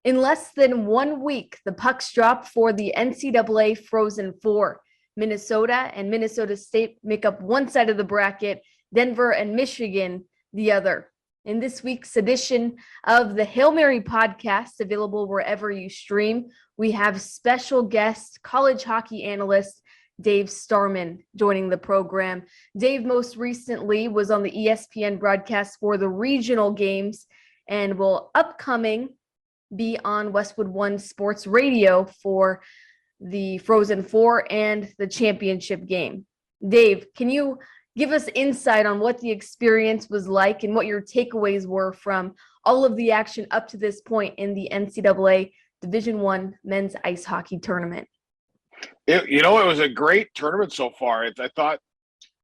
In less than 1 week, the pucks drop for the NCAA Frozen Four. Minnesota and Minnesota State make up one side of the bracket, Denver and Michigan the other. In this week's edition of the Hail Mary podcast, available wherever you stream, we have special guest, college hockey analyst Dave Starman joining the program. Dave most recently was on the ESPN broadcast for the regional games and will upcoming be on Westwood One Sports Radio for the Frozen Four and the championship game. Dave, can you give us insight on what the experience was like and what your takeaways were from all of the action up to this point in the NCAA Division I men's ice hockey tournament? It was a great tournament so far. I thought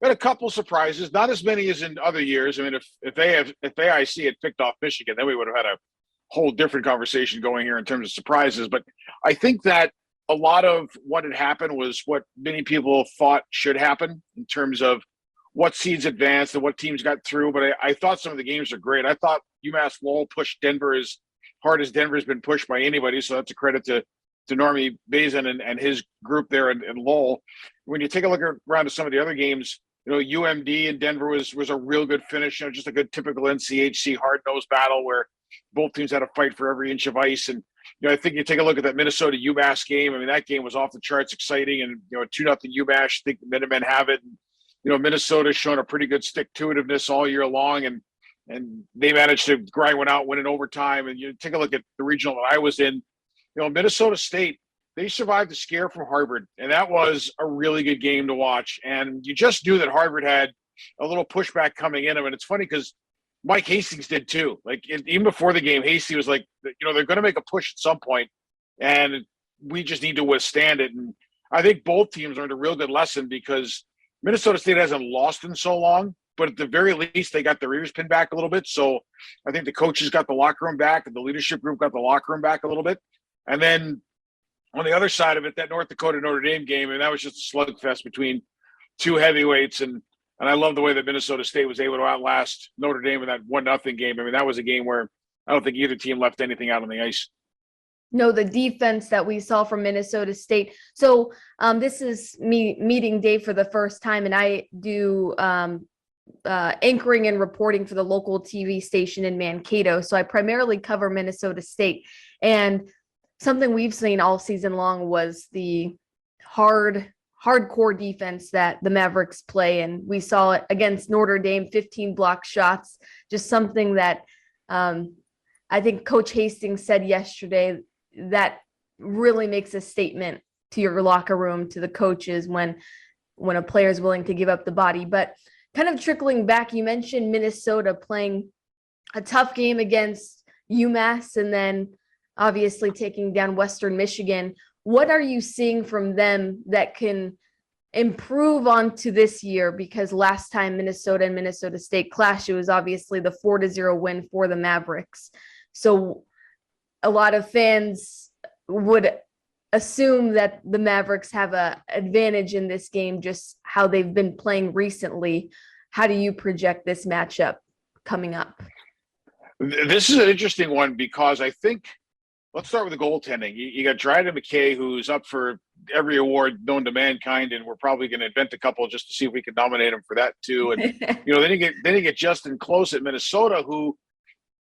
we had a couple surprises, not as many as in other years. I mean, if AIC had picked off Michigan, then we would have had a whole different conversation going here in terms of surprises. But I think that a lot of what had happened was what many people thought should happen in terms of what seeds advanced and what teams got through. But I thought some of the games are great. I thought UMass Lowell pushed Denver as hard as Denver's been pushed by anybody. So that's a credit to Normie Bazin and his group there in Lowell. When you take a look around to some of the other games, UMD in Denver was a real good finish, just a good typical NCHC hard-nosed battle where both teams had a fight for every inch of ice. And, I think you take a look at that Minnesota UMass game. I mean, that game was off the charts exciting, and, 2-0 UMass, I think the Minutemen have it. And, Minnesota's shown a pretty good stick-to-itiveness all year long, and they managed to grind one out, win in overtime. And you take a look at the regional that I was in, Minnesota State, they survived the scare from Harvard, and that was a really good game to watch. And you just knew that Harvard had a little pushback coming in. And it's funny because Mike Hastings did too. Like, even before the game, Hastings was like, they're going to make a push at some point, and we just need to withstand it. And I think both teams learned a real good lesson because Minnesota State hasn't lost in so long, but at the very least, they got their ears pinned back a little bit. So I think the coaches got the locker room back, and the leadership group got the locker room back a little bit. And then on the other side of it, that North Dakota Notre Dame game, and that was just a slugfest between two heavyweights. And I love the way that Minnesota State was able to outlast Notre Dame in that 1-0 game. I mean, that was a game where I don't think either team left anything out on the ice. No, the defense that we saw from Minnesota State. So this is me meeting Dave for the first time, and I do anchoring and reporting for the local TV station in Mankato. So I primarily cover Minnesota State. And something we've seen all season long was the hardcore defense that the Mavericks play. And we saw it against Notre Dame, 15 block shots, just something that I think Coach Hastings said yesterday that really makes a statement to your locker room, to the coaches when a player is willing to give up the body. But kind of trickling back, you mentioned Minnesota playing a tough game against UMass and then obviously taking down Western Michigan. What are you seeing from them that can improve onto this year? Because last time Minnesota and Minnesota State clashed, it was obviously the 4-0 win for the Mavericks. So a lot of fans would assume that the Mavericks have an advantage in this game, just how they've been playing recently. How do you project this matchup coming up? This is an interesting one because I think, let's start with the goaltending. You got Dryden McKay, who's up for every award known to mankind, and we're probably going to invent a couple just to see if we can nominate him for that too. And then you get Justin Close at Minnesota, who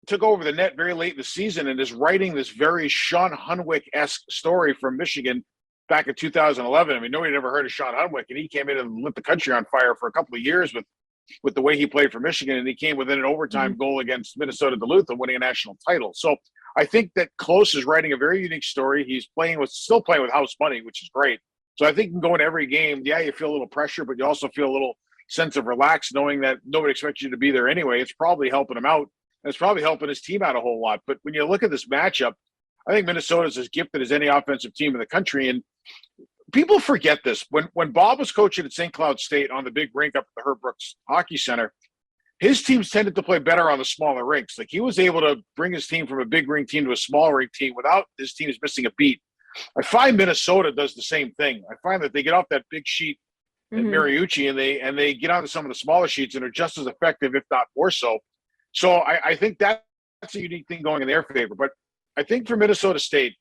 took over the net very late in the season and is writing this very Sean Hunwick-esque story from Michigan back in 2011. I mean, nobody had ever heard of Sean Hunwick, and he came in and lit the country on fire for a couple of years with the way he played for Michigan, and he came within an overtime goal against Minnesota Duluth and winning a national title. So I think that Close is writing a very unique story. He's still playing with house money, which is great. So I think you can go in every game. Yeah, you feel a little pressure, but you also feel a little sense of relax knowing that nobody expects you to be there anyway. It's probably helping him out. And it's probably helping his team out a whole lot. But when you look at this matchup, I think Minnesota's as gifted as any offensive team in the country. And people forget this. When Bob was coaching at St. Cloud State on the big rink up at the Herb Brooks Hockey Center, his teams tended to play better on the smaller rinks. Like, he was able to bring his team from a big rink team to a small rink team without his teams missing a beat. I find Minnesota does the same thing. I find that they get off that big sheet in Mariucci and they get onto some of the smaller sheets and are just as effective, if not more so. So I think that's a unique thing going in their favor. But I think for Minnesota State,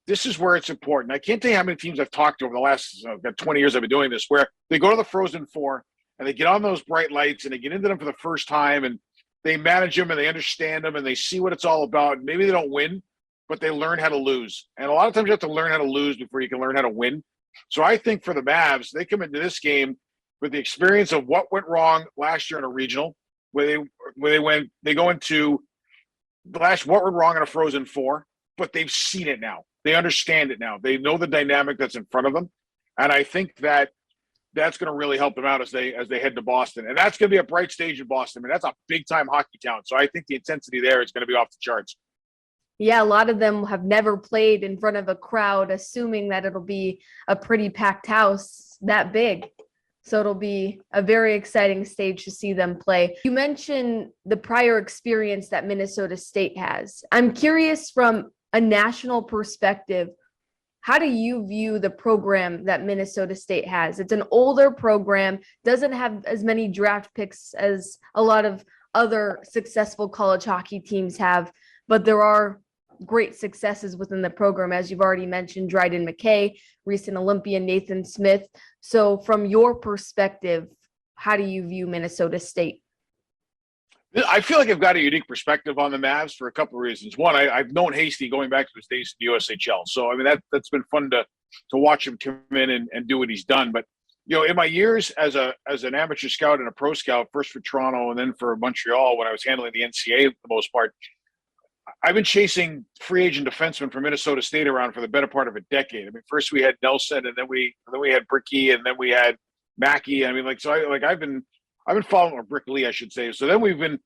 this is where it's important. I can't tell you how many teams I've talked to over the last 20 years I've been doing this, where they go to the Frozen Four and they get on those bright lights and they get into them for the first time and they manage them and they understand them and they see what it's all about. Maybe they don't win, but they learn how to lose. And a lot of times you have to learn how to lose before you can learn how to win. So I think for the Mavs, they come into this game with the experience of what went wrong last year in a regional, where they go into the last what went wrong in a Frozen Four, but they've seen it now. They understand it now. They know the dynamic that's in front of them. And I think that that's going to really help them out as they head to Boston. And that's going to be a bright stage in Boston. I mean, that's a big-time hockey town. So I think the intensity there is going to be off the charts. Yeah, a lot of them have never played in front of a crowd, assuming that it'll be a pretty packed house that big. So it'll be a very exciting stage to see them play. You mentioned the prior experience that Minnesota State has. I'm curious from a national perspective, how do you view the program that Minnesota State has? It's an older program, doesn't have as many draft picks as a lot of other successful college hockey teams have, but there are great successes within the program, as you've already mentioned, Dryden, McKay, recent Olympian Nathan Smith. So from your perspective, how do you view Minnesota State? I feel like I've got a unique perspective on the Mavs for a couple of reasons. One, I've known Hasty going back to his days in the USHL. So, I mean, that's been fun to watch him come in and do what he's done. But, you know, in my years as an amateur scout and a pro scout, first for Toronto and then for Montreal when I was handling the NCAA for the most part, I've been chasing free agent defensemen from Minnesota State around for the better part of a decade. I mean, first we had Nelson, and then we had Bricky, and then we had Mackey. I mean, I've been following, or Brick Lee, I should say. So then we've been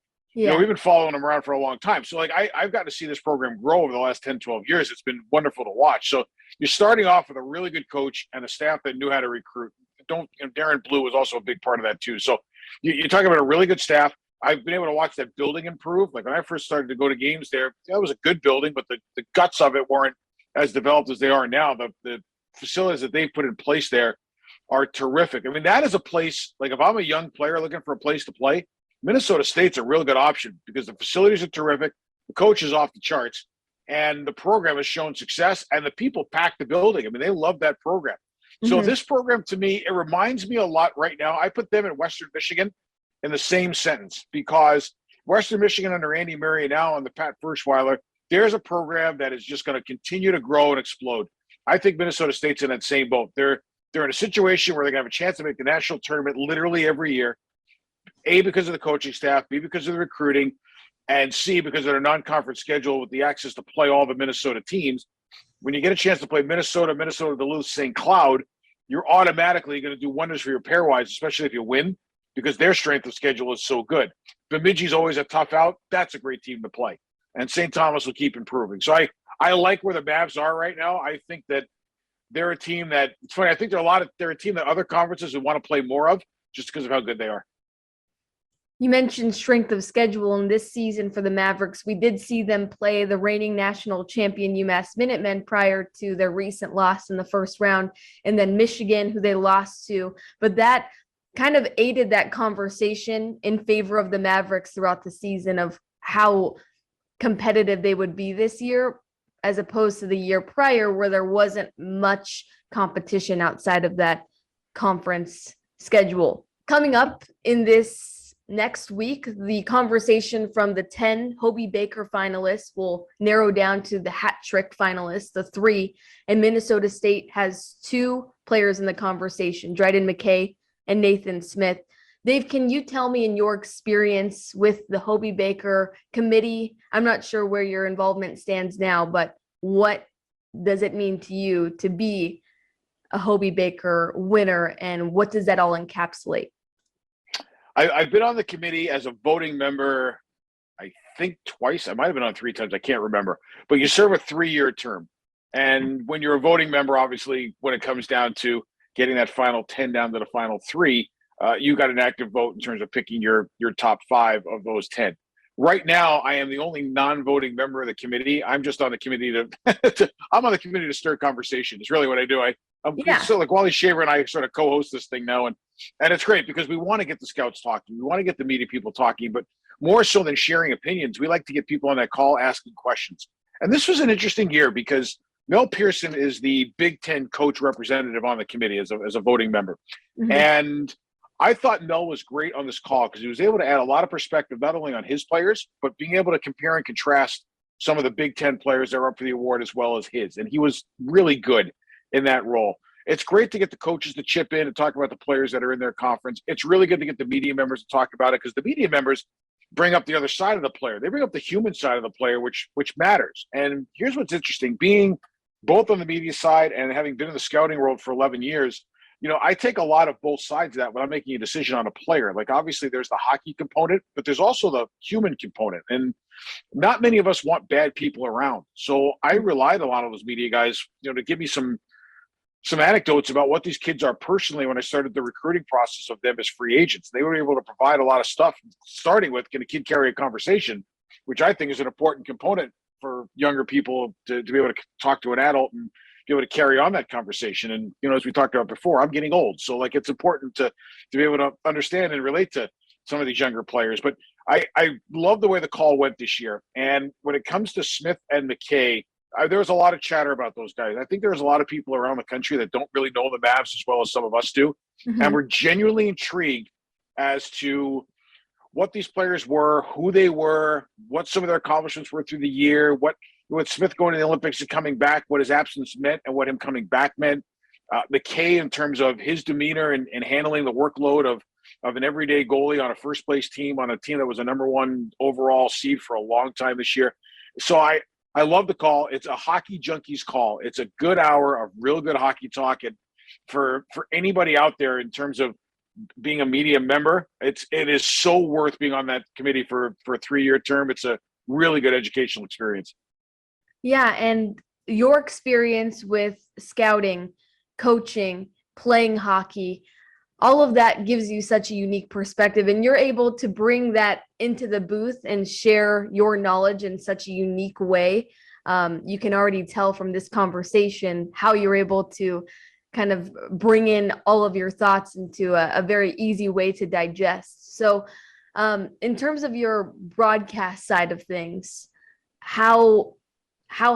following them around for a long time. So I've gotten to see this program grow over the last 10, 12 years. It's been wonderful to watch. So you're starting off with a really good coach and a staff that knew how to recruit. Darren Blue was also a big part of that too. So you're talking about a really good staff. I've been able to watch that building improve. Like when I first started to go to games there, that was a good building, but the guts of it weren't as developed as they are now. The facilities that they put in place there are terrific. I mean, that is a place, like if I'm a young player looking for a place to play, Minnesota State's a real good option because the facilities are terrific, the coach is off the charts, and the program has shown success, and the people pack the building. I mean, they love that program. So this program, to me, it reminds me a lot right now. I put them in Western Michigan in the same sentence because Western Michigan under Andy Murray now on the Pat Ferschweiler, there's a program that is just going to continue to grow and explode. I think Minnesota State's in that same boat. They're in a situation where they're going to have a chance to make the national tournament literally every year, A, because of the coaching staff, B, because of the recruiting, and C, because of their non-conference schedule with the access to play all the Minnesota teams. When you get a chance to play Minnesota, Duluth, St. Cloud, you're automatically going to do wonders for your pairwise, especially if you win, because their strength of schedule is so good. Bemidji's always a tough out. That's a great team to play. And St. Thomas will keep improving. So I like where the Mavs are right now. I think that they're a team that – it's funny. I think they're a team that other conferences would want to play more of just because of how good they are. You mentioned strength of schedule in this season for the Mavericks. We did see them play the reigning national champion UMass Minutemen prior to their recent loss in the first round, and then Michigan, who they lost to. But that kind of aided that conversation in favor of the Mavericks throughout the season of how competitive they would be this year, as opposed to the year prior where there wasn't much competition outside of that conference schedule. Coming up in this next week, the conversation from the 10 Hobey Baker finalists will narrow down to the hat trick finalists, the 3, and Minnesota State has 2 players in the conversation, Dryden McKay and Nathan Smith. Dave, can you tell me in your experience with the Hobey Baker committee, I'm not sure where your involvement stands now, but what does it mean to you to be a Hobey Baker winner, and what does that all encapsulate? I've been on the committee as a voting member, I think twice. I might have been on 3 times. I can't remember. But you serve a 3-year term. And when you're a voting member, obviously, when it comes down to getting that final 10 down to the final 3, you got an active vote in terms of picking your top 5 of those 10. Right now, I am the only non-voting member of the committee. I'm just on the committee I'm on the committee to stir conversation. It's really what I do. So like Wally Shaver and I sort of co-host this thing now, and it's great because we want to get the scouts talking. We want to get the media people talking, but more so than sharing opinions, we like to get people on that call asking questions. And this was an interesting year because Mel Pearson is the Big Ten coach representative on the committee as a voting member. Mhm. And I thought Mel was great on this call because he was able to add a lot of perspective, not only on his players, but being able to compare and contrast some of the Big Ten players that are up for the award as well as his. And he was really good in that role. It's great to get the coaches to chip in and talk about the players that are in their conference. It's really good to get the media members to talk about it because the media members bring up the other side of the player. They bring up the human side of the player, which matters. And here's what's interesting. Being both on the media side and having been in the scouting world for 11 years, I take a lot of both sides of that when I'm making a decision on a player. Like, obviously, there's the hockey component, but there's also the human component. And not many of us want bad people around. So I relied on a lot of those media guys, to give me some anecdotes about what these kids are personally when I started the recruiting process of them as free agents. They were able to provide a lot of stuff, starting with, can a kid carry a conversation, which I think is an important component for younger people to be able to talk to an adult and be able to carry on that conversation. And, as we talked about before, I'm getting old. So, it's important to be able to understand and relate to some of these younger players. But I love the way the call went this year. And when it comes to Smith and McKay, there was a lot of chatter about those guys. I think there's a lot of people around the country that don't really know the Mavs as well as some of us do. Mhm. And we're genuinely intrigued as to what these players were, who they were, what some of their accomplishments were through the year, what Smith going to the Olympics and coming back, what his absence meant and what him coming back meant. McKay, in terms of his demeanor and handling the workload of an everyday goalie on a first-place team, on a team that was a number one overall seed for a long time this year. So I love the call. It's a hockey junkies call. It's a good hour of real good hockey talk. And for anybody out there in terms of being a media member, it is so worth being on that committee for a 3-year term. It's a really good educational experience. Yeah, and your experience with scouting, coaching, playing hockey, all of that gives you such a unique perspective, and you're able to bring that into the booth and share your knowledge in such a unique way. You can already tell from this conversation how you're able to kind of bring in all of your thoughts into a very easy way to digest. So in terms of your broadcast side of things, how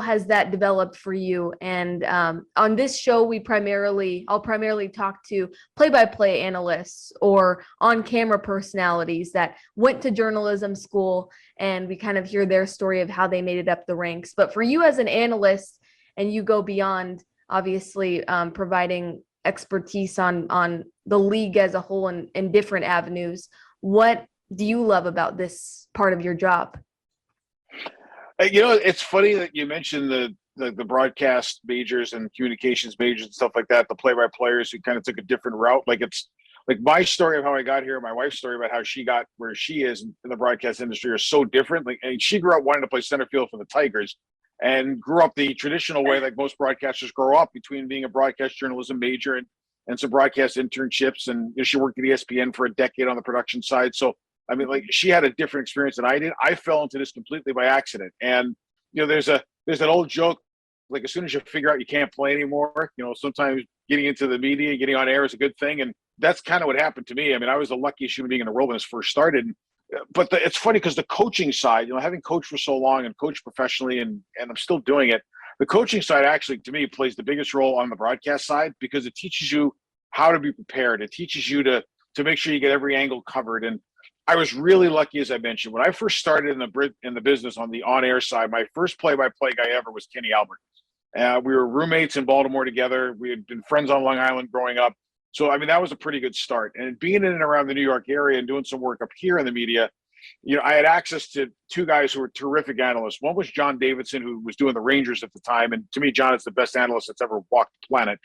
has that developed for you? And on this show, I'll primarily talk to play-by-play analysts or on-camera personalities that went to journalism school, and we kind of hear their story of how they made it up the ranks. But for you as an analyst, and you go beyond, obviously, providing expertise on the league as a whole and in different avenues, what do you love about this part of your job? It's funny that you mentioned the broadcast majors and communications majors and stuff like that, the play-by-players who kind of took a different route. Like, it's like my story of how I got here, my wife's story about how she got where she is in the broadcast industry are so different. Like, and she grew up wanting to play center field for the Tigers and grew up the traditional way like most broadcasters grow up, between being a broadcast journalism major and some broadcast internships. And she worked at ESPN for a decade on the production side. So I mean, like, she had a different experience than I did. I fell into this completely by accident. And, there's an old joke, like, as soon as you figure out you can't play anymore, sometimes getting into the media, getting on air is a good thing. And that's kind of what happened to me. I mean, I was the luckiest human being in the world when this first started. But it's funny because the coaching side, having coached for so long and coached professionally, and I'm still doing it, the coaching side actually, to me, plays the biggest role on the broadcast side because it teaches you how to be prepared. It teaches you to make sure you get every angle covered. And I was really lucky, as I mentioned, when I first started in the business on the on-air side. My first play-by-play guy ever was Kenny Albert. We were roommates in Baltimore together. We had been friends on Long Island growing up. So, I mean, that was a pretty good start. And being in and around the New York area and doing some work up here in the media, I had access to two guys who were terrific analysts. One was John Davidson, who was doing the Rangers at the time. And to me, John is the best analyst that's ever walked the planet.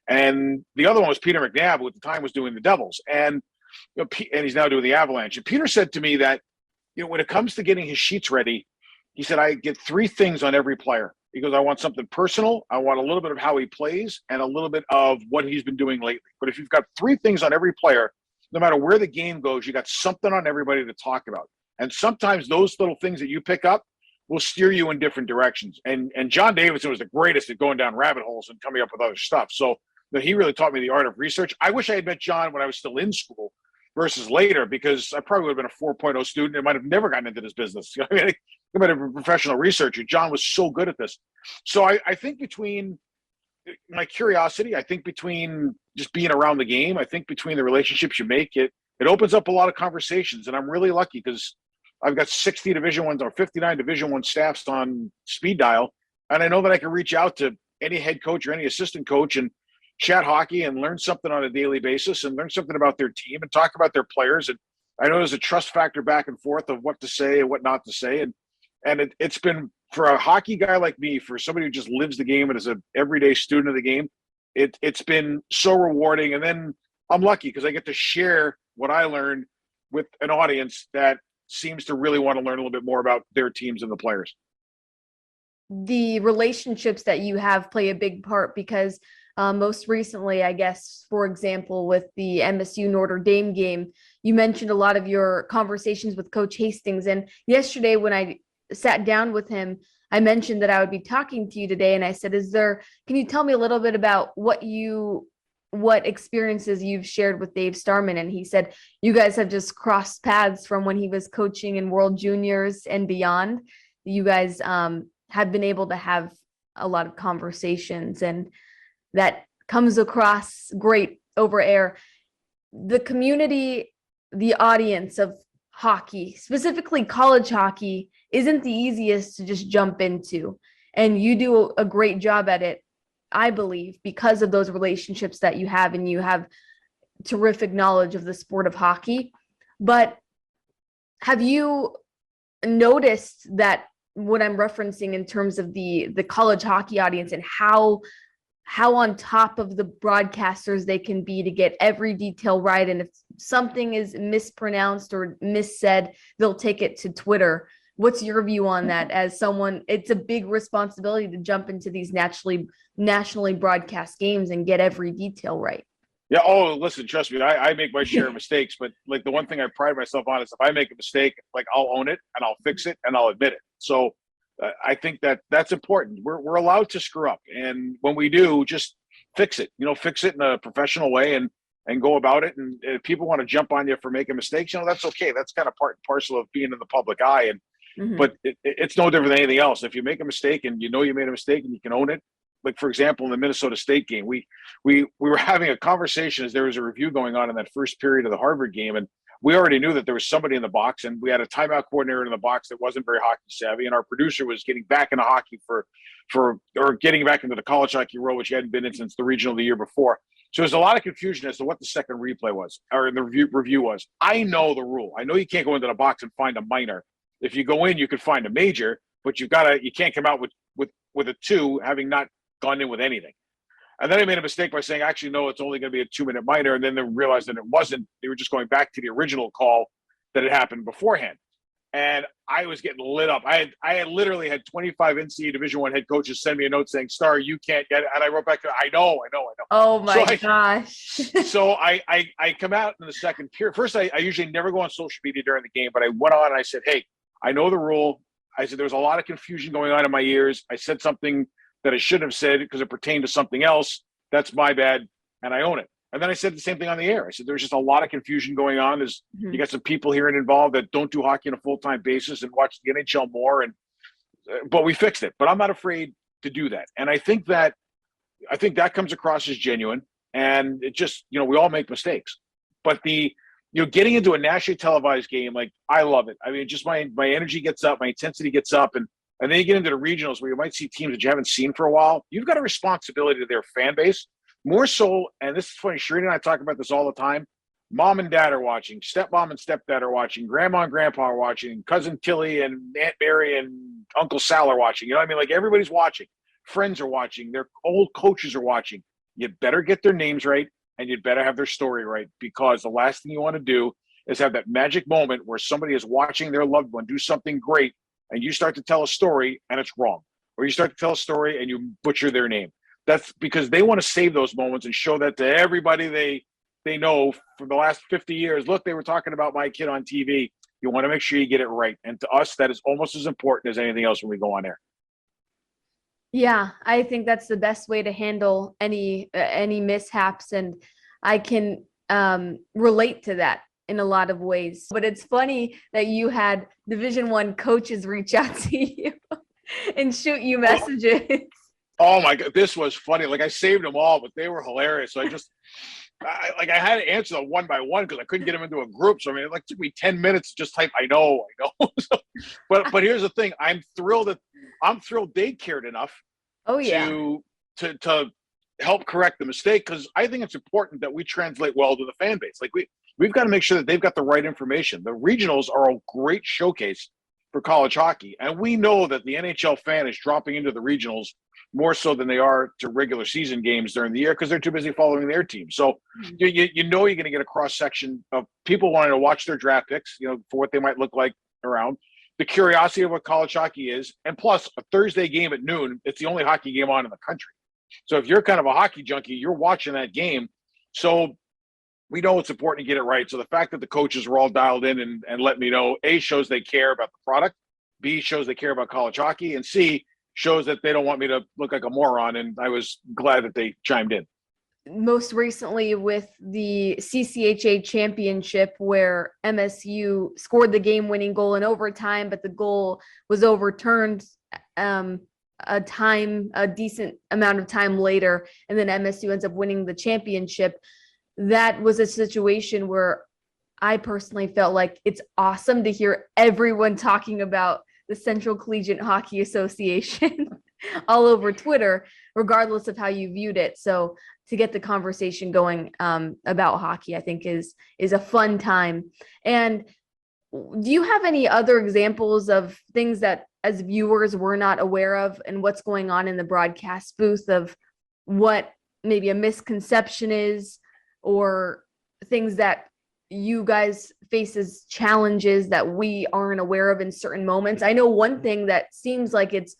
And the other one was Peter McNabb, who at the time was doing the Devils. And he's now doing the Avalanche. And Peter said to me that, when it comes to getting his sheets ready, he said, I get 3 things on every player. He goes, I want something personal, I want a little bit of how he plays, and a little bit of what he's been doing lately. But if you've got 3 things on every player, no matter where the game goes, you got something on everybody to talk about. And sometimes those little things that you pick up will steer you in different directions. And John Davidson was the greatest at going down rabbit holes and coming up with other stuff. So he really taught me the art of research. I wish I had met John when I was still in school versus later, because I probably would have been a 4.0 student and might have never gotten into this business. I mean, about a professional researcher. John was so good at this. So I think between my curiosity, I think between just being around the game, I think between the relationships you make, it opens up a lot of conversations. And I'm really lucky because I've got 60 Division One or 59 Division One staffs on speed dial, and I know that I can reach out to any head coach or any assistant coach and chat hockey and learn something on a daily basis and learn something about their team and talk about their players. And I know there's a trust factor back and forth of what to say and what not to say. And it's been, for a hockey guy like me, for somebody who just lives the game and is an everyday student of the game, it's been so rewarding. And then I'm lucky because I get to share what I learned with an audience that seems to really want to learn a little bit more about their teams and the players. The relationships that you have play a big part because most recently, I guess, for example, with the MSU Notre Dame game, you mentioned a lot of your conversations with Coach Hastings. And yesterday when I sat down with him, I mentioned that I would be talking to you today. And I said, can you tell me a little bit about what experiences you've shared with Dave Starman? And he said, you guys have just crossed paths from when he was coaching in World Juniors and beyond. You guys have been able to have a lot of conversations, and that comes across great over air. The community, the audience of hockey, specifically college hockey, isn't the easiest to just jump into. And you do a great job at it, I believe, because of those relationships that you have, and you have terrific knowledge of the sport of hockey. But have you noticed that what I'm referencing in terms of the college hockey audience and how on top of the broadcasters they can be to get every detail right? And if something is mispronounced or missaid, they'll take it to Twitter. What's your view on that? As someone, it's a big responsibility to jump into these nationally broadcast games and get every detail right. Yeah. Oh, listen, trust me, I make my share of mistakes, but like the one thing I pride myself on is if I make a mistake, like I'll own it and I'll fix it and I'll admit it. So I think that's important. We're allowed to screw up, and when we do, just fix it. Fix it in a professional way and go about it. And if people want to jump on you for making mistakes, that's okay. That's kind of part and parcel of being in the public eye. And but it's no different than anything else. If you make a mistake and you made a mistake and you can own it, like for example in the Minnesota State game, we were having a conversation as there was a review going on in that first period of the Harvard game, and we already knew that there was somebody in the box, and we had a timeout coordinator in the box that wasn't very hockey savvy, and our producer was getting back into hockey or getting back into the college hockey world, which he hadn't been in since the regional the year before. So there's a lot of confusion as to what the second replay was, or the review was. I know the rule. I know you can't go into the box and find a minor. If you go in, you could find a major, but you can't come out with a 2 having not gone in with anything. And then I made a mistake by saying, actually, no, it's only going to be a 2-minute minor. And then they realized that it wasn't. They were just going back to the original call that had happened beforehand. And I was getting lit up. I had literally had 25 NCAA Division I head coaches send me a note saying, Star, you can't get it. And I wrote back, I know. Oh my gosh. So I come out in the second period. First, I usually never go on social media during the game, but I went on and I said, hey, I know the rule. I said, there was a lot of confusion going on in my ears. I said something that I shouldn't have said because it pertained to something else. That's my bad, and I own it. And then I said the same thing on the air. I said there's just a lot of confusion going on. You got some people here and involved that don't do hockey on a full-time basis and watch the NHL more, but we fixed it. But I'm not afraid to do that, and I think that comes across as genuine. And it just we all make mistakes, but getting into a nationally televised game, like I love it. I mean, just my energy gets up, my intensity gets up, and then you get into the regionals where you might see teams that you haven't seen for a while. You've got a responsibility to their fan base, more so, and this is funny, Shereen and I talk about this all the time. Mom and dad are watching, stepmom and stepdad are watching, grandma and grandpa are watching, cousin Tilly and Aunt Mary and Uncle Sal are watching. You know what I mean? Like everybody's watching. Friends are watching. Their old coaches are watching. You better get their names right, and you'd better have their story right, because the last thing you want to do is have that magic moment where somebody is watching their loved one do something great, and you start to tell a story and it's wrong, or you start to tell a story and you butcher their name. That's because they want to save those moments and show that to everybody they know for the last 50 years. Look, they were talking about my kid on TV. You want to make sure you get it right. And to us, that is almost as important as anything else when we go on air. Yeah, I think that's the best way to handle any mishaps. And I can relate to that in a lot of ways. But it's funny that you had Division I coaches reach out to you and shoot you messages. Oh my God, this was funny. Like I saved them all, but they were hilarious. So I had to answer them one by one because I couldn't get them into a group. So I mean, it took me 10 minutes to just type, I know. So, but here's the thing. I'm thrilled they cared enough Oh yeah. to help correct the mistake, because I think it's important that we translate well to the fan base. Like we've got to make sure that they've got the right information. The regionals are a great showcase for college hockey, and we know that the NHL fan is dropping into the regionals more so than they are to regular season games during the year because they're too busy following their team. So you know you're going to get a cross section of people wanting to watch their draft picks, for what they might look like around. The curiosity of what college hockey is, and plus a Thursday game at noon, it's the only hockey game on in the country. So if you're kind of a hockey junkie, you're watching that game. So we know it's important to get it right. So the fact that the coaches were all dialed in and let me know, A, shows they care about the product, B, shows they care about college hockey, and C, shows that they don't want me to look like a moron. And I was glad that they chimed in. Most recently with the CCHA championship, where MSU scored the game-winning goal in overtime, but the goal was overturned a decent amount of time later, and then MSU ends up winning the championship. That was a situation where I personally felt like it's awesome to hear everyone talking about the Central Collegiate Hockey Association all over Twitter, regardless of how you viewed it. So to get the conversation going about hockey, I think is a fun time. And do you have any other examples of things that as viewers we're not aware of and what's going on in the broadcast booth, of what maybe a misconception is, or things that you guys face as challenges that we aren't aware of in certain moments? I know one thing that seems like it's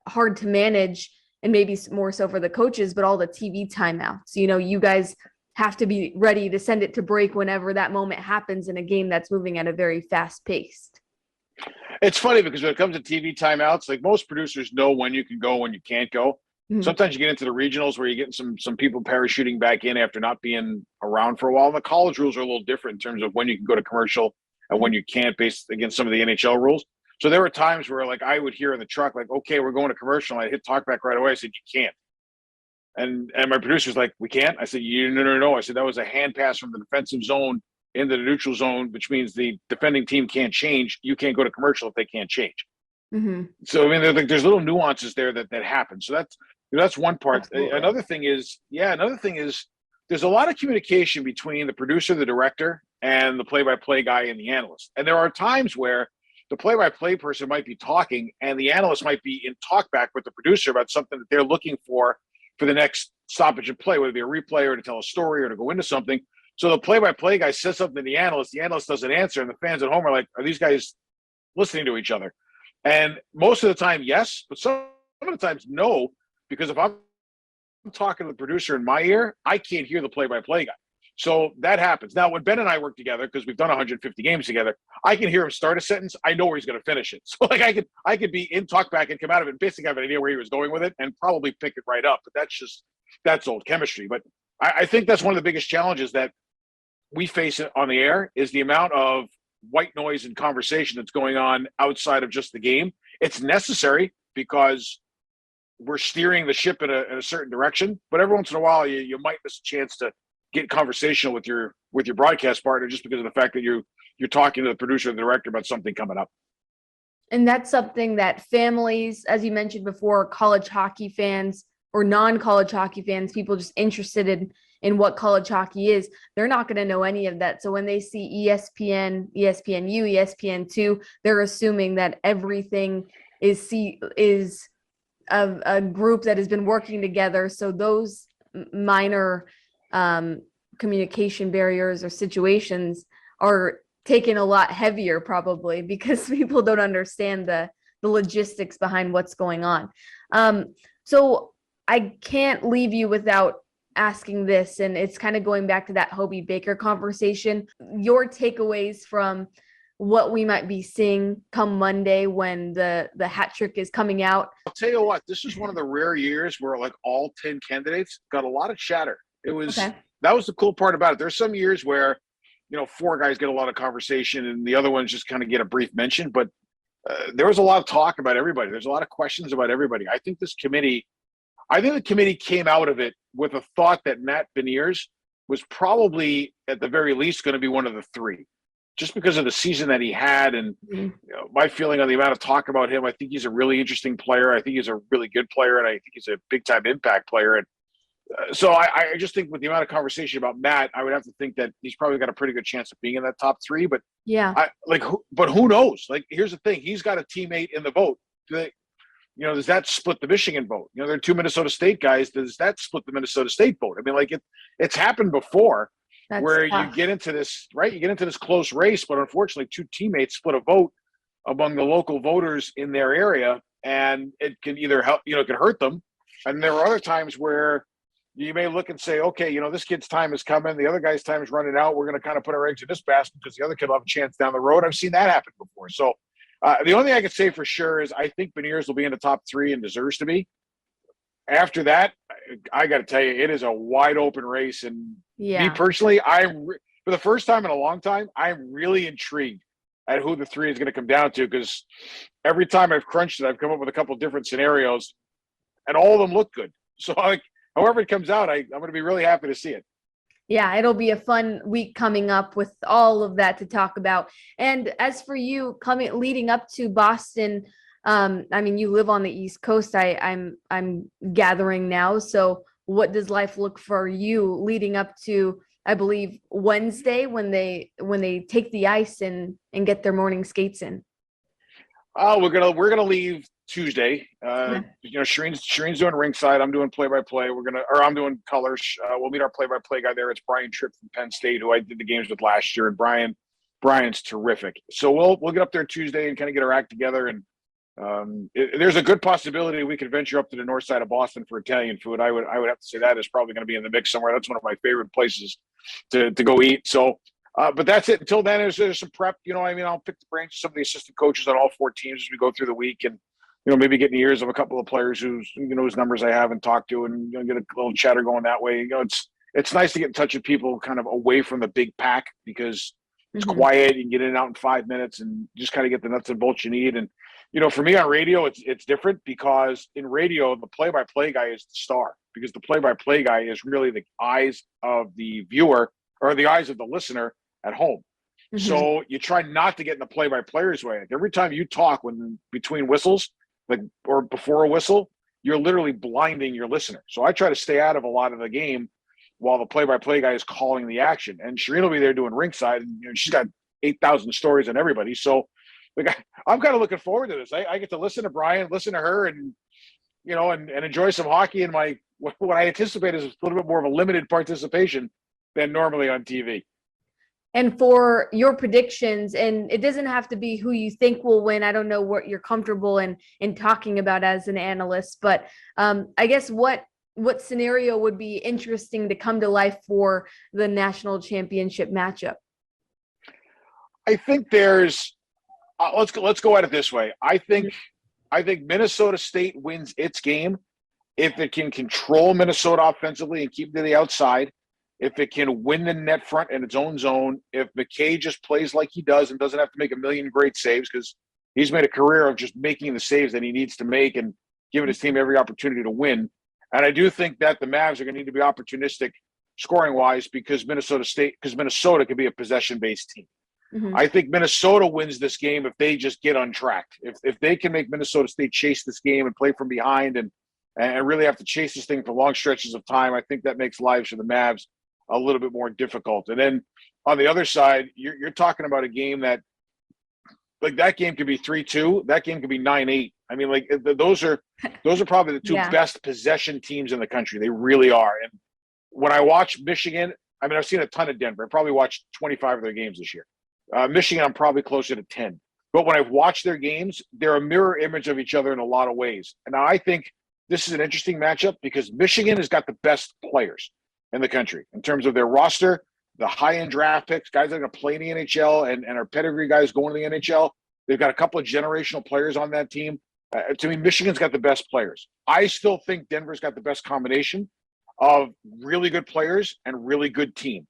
hard to manage, and maybe more so for the coaches, but all the TV timeouts. You guys have to be ready to send it to break whenever that moment happens in a game that's moving at a very fast pace. It's funny because when it comes to TV timeouts, like most producers know when you can go, when you can't go. Mm-hmm. Sometimes you get into the regionals where you're getting some people parachuting back in after not being around for a while. And the college rules are a little different in terms of when you can go to commercial and when you can't, based against some of the NHL rules. So there were times where I would hear in the truck, okay, we're going to commercial. And I hit talkback right away. I said, you can't. And my producer's like, we can't? I said, no. I said, that was a hand pass from the defensive zone into the neutral zone, which means the defending team can't change. You can't go to commercial if they can't change. Mm-hmm. So, I mean, there's little nuances there that happen. So that's one part. Absolutely. Another thing is there's a lot of communication between the producer, the director, and the play-by-play guy and the analyst. And there are times where the play-by-play person might be talking and the analyst might be in talkback with the producer about something that they're looking for the next stoppage in play, whether it be a replay or to tell a story or to go into something. So the play-by-play guy says something to the analyst doesn't answer, and the fans at home are like, are these guys listening to each other? And most of the time, yes, but some of the times, no, because if I'm talking to the producer in my ear, I can't hear the play-by-play guy. So that happens. Now, when Ben and I work together, because we've done 150 games together, I can hear him start a sentence. I know where he's going to finish it. So I could be in talkback and come out of it and basically have an idea where he was going with it and probably pick it right up. But that's old chemistry. But I think that's one of the biggest challenges that we face on the air is the amount of white noise and conversation that's going on outside of just the game. It's necessary because we're steering the ship in a certain direction. But every once in a while, you might miss a chance to get conversational with your broadcast partner just because of the fact that you're talking to the producer or the director about something coming up. And that's something that families, as you mentioned before, college hockey fans or non-college hockey fans, people just interested in what college hockey is, they're not going to know any of that. So when they see ESPN, ESPNU, ESPN2, they're assuming that everything is a group that has been working together. So those minor communication barriers or situations are taken a lot heavier probably because people don't understand the logistics behind what's going on. So I can't leave you without asking this, and it's kind of going back to that Hobey Baker conversation. Your takeaways from what we might be seeing come Monday when the hat trick is coming out. I'll tell you what, this is one of the rare years where all 10 candidates got a lot of chatter. That was the cool part about it. There's some years where four guys get a lot of conversation and the other ones just kind of get a brief mention. But there was a lot of talk about everybody. There's a lot of questions about everybody. I think the committee came out of it with a thought that Matt Beniers was probably, at the very least, going to be one of the three, just because of the season that he had. And my feeling on the amount of talk about him, I think he's a really interesting player. I think he's a really good player, and I think he's a big-time impact player. And so I just think with the amount of conversation about Matt, I would have to think that he's probably got a pretty good chance of being in that top three. But but who knows? Like, here's the thing: he's got a teammate in the vote. Does that split the Michigan vote? There are two Minnesota State guys. Does that split the Minnesota State vote? I mean, it's happened before. That's where tough. You get into this, right? You get into this close race, but unfortunately, two teammates split a vote among the local voters in their area, and it can either help, it can hurt them. And there are other times where you may look and say, okay, this kid's time is coming. The other guy's time is running out. We're going to kind of put our eggs in this basket because the other kid will have a chance down the road. I've seen that happen before. So the only thing I can say for sure is I think Beniers will be in the top three and deserves to be. After that, I got to tell you, it is a wide open race. And me personally, for the first time in a long time, I'm really intrigued at who the three is going to come down to, because every time I've crunched it, I've come up with a couple of different scenarios, and all of them look good. So however it comes out, I'm going to be really happy to see it. Yeah, it'll be a fun week coming up with all of that to talk about. And as for you leading up to Boston, you live on the East Coast. I'm gathering now. So what does life look for you leading up to, I believe, Wednesday when they take the ice and get their morning skates in? We're gonna leave Tuesday. Shireen's doing ringside. I'm doing play-by-play. I'm doing colors. We'll meet our play-by-play guy there. It's Brian Tripp from Penn State, who I did the games with last year. And Brian's terrific. So we'll get up there Tuesday and kind of get our act together. And there's a good possibility we could venture up to the north side of Boston for Italian food. I would have to say that is probably going to be in the mix somewhere. That's one of my favorite places to go eat. So. But that's it. Until then, there's some prep. I'll pick the brains of some of the assistant coaches on all four teams as we go through the week, and maybe get in the ears of a couple of players whose numbers I haven't talked to, and get a little chatter going that way. It's nice to get in touch with people kind of away from the big pack, because it's quiet. You can get in and out in 5 minutes and just kind of get the nuts and bolts you need. And for me on radio, it's different, because in radio the play-by-play guy is the star, because the play-by-play guy is really the eyes of the viewer or the eyes of the listener at home. So you try not to get in the play-by-player's way. Every time you talk between whistles, or before a whistle, you're literally blinding your listener. So I try to stay out of a lot of the game while the play-by-play guy is calling the action. And Shireen will be there doing ringside, and she's got 8,000 stories on everybody. So I'm kind of looking forward to this. I get to listen to Brian, listen to her, and enjoy some hockey in what I anticipate is a little bit more of a limited participation than normally on TV. And for your predictions, and it doesn't have to be who you think will win. I don't know what you're comfortable in talking about as an analyst, but I guess what scenario would be interesting to come to life for the national championship matchup? I think there's let's go at it this way. I think Minnesota State wins its game if it can control Minnesota offensively and keep to the outside. If it can win the net front in its own zone, if McKay just plays like he does and doesn't have to make a million great saves, because he's made a career of just making the saves that he needs to make and giving his team every opportunity to win. And I do think that the Mavs are going to need to be opportunistic scoring-wise, because Minnesota can be a possession-based team. I think Minnesota wins this game if they just get untracked. If they can make Minnesota State chase this game and play from behind and really have to chase this thing for long stretches of time, I think that makes lives for the Mavs a little bit more difficult. And then on the other side, you're talking about a game that game could be 3-2. That game could be 9-8. I mean, those are probably the two best possession teams in the country. They really are. And when I watch Michigan, I've seen a ton of Denver. I probably watched 25 of their games this year. Michigan, I'm probably closer to 10. But when I've watched their games, they're a mirror image of each other in a lot of ways. And I think this is an interesting matchup, because Michigan has got the best players in the country in terms of their roster, the high-end draft picks, guys that are going to play in the NHL and are pedigree guys going to the NHL. They've got a couple of generational players on that team. To me, Michigan's got the best players. I still think Denver's got the best combination of really good players and really good team.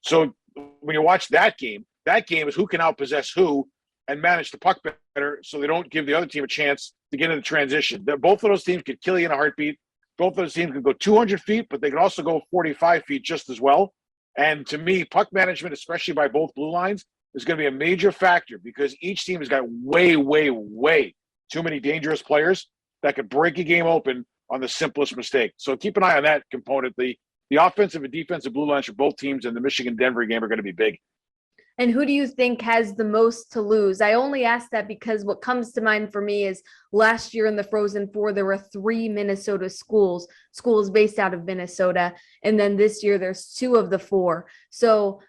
So when you watch that game is who can outpossess who and manage the puck better so they don't give the other team a chance to get into transition. Both of those teams could kill you in a heartbeat. Both of those teams can go 200 feet, but they can also go 45 feet just as well. And to me, puck management, especially by both blue lines, is going to be a major factor because each team has got way, way, way too many dangerous players that could break a game open on the simplest mistake. So keep an eye on that component. The offensive and defensive blue lines for both teams in the Michigan-Denver game are going to be big. And who do you think has the most to lose? I only ask that because what comes to mind for me is last year in the Frozen Four, there were 3 Minnesota schools based out of Minnesota. And then this year there's 2 of the 4. So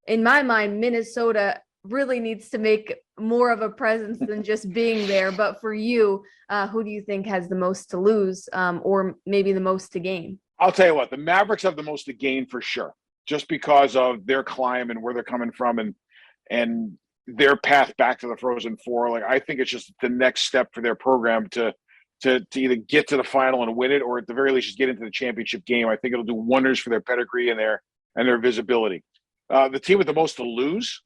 in my mind, Minnesota really needs to make more of a presence than just being there. But for you, who do you think has the most to lose or maybe the most to gain? I'll tell you what, the Mavericks have the most to gain for sure, just because of their climb and where they're coming from and their path back to the Frozen Four. Like, I think it's just the next step for their program to either get to the final and win it, or at the very least just get into the championship game. I think it'll do wonders for their pedigree and their visibility. The team with the most to lose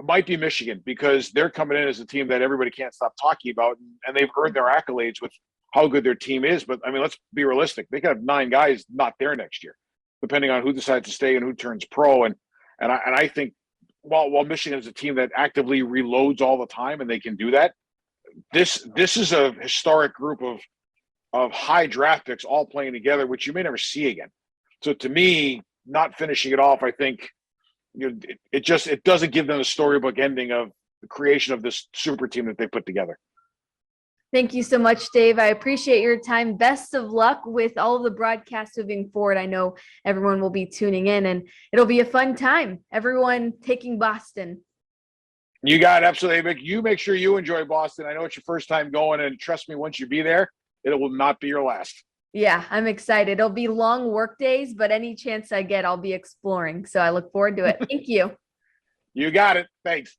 might be Michigan, because they're coming in as a team that everybody can't stop talking about, and they've earned their accolades with how good their team is. But I mean, let's be realistic. They could have 9 guys not there next year, depending on who decides to stay and who turns pro. And I think while Michigan is a team that actively reloads all the time and they can do that, this is a historic group of high draft picks all playing together, which you may never see again. So to me, not finishing it off, I think, it doesn't give them a storybook ending of the creation of this super team that they put together. Thank you so much, Dave. I appreciate your time. Best of luck with all of the broadcasts moving forward. I know everyone will be tuning in and it'll be a fun time. Everyone taking Boston. You got it. Absolutely. You make sure you enjoy Boston. I know it's your first time going, and trust me, once you be there, it will not be your last. Yeah, I'm excited. It'll be long work days, but any chance I get, I'll be exploring. So I look forward to it. Thank you. You got it. Thanks.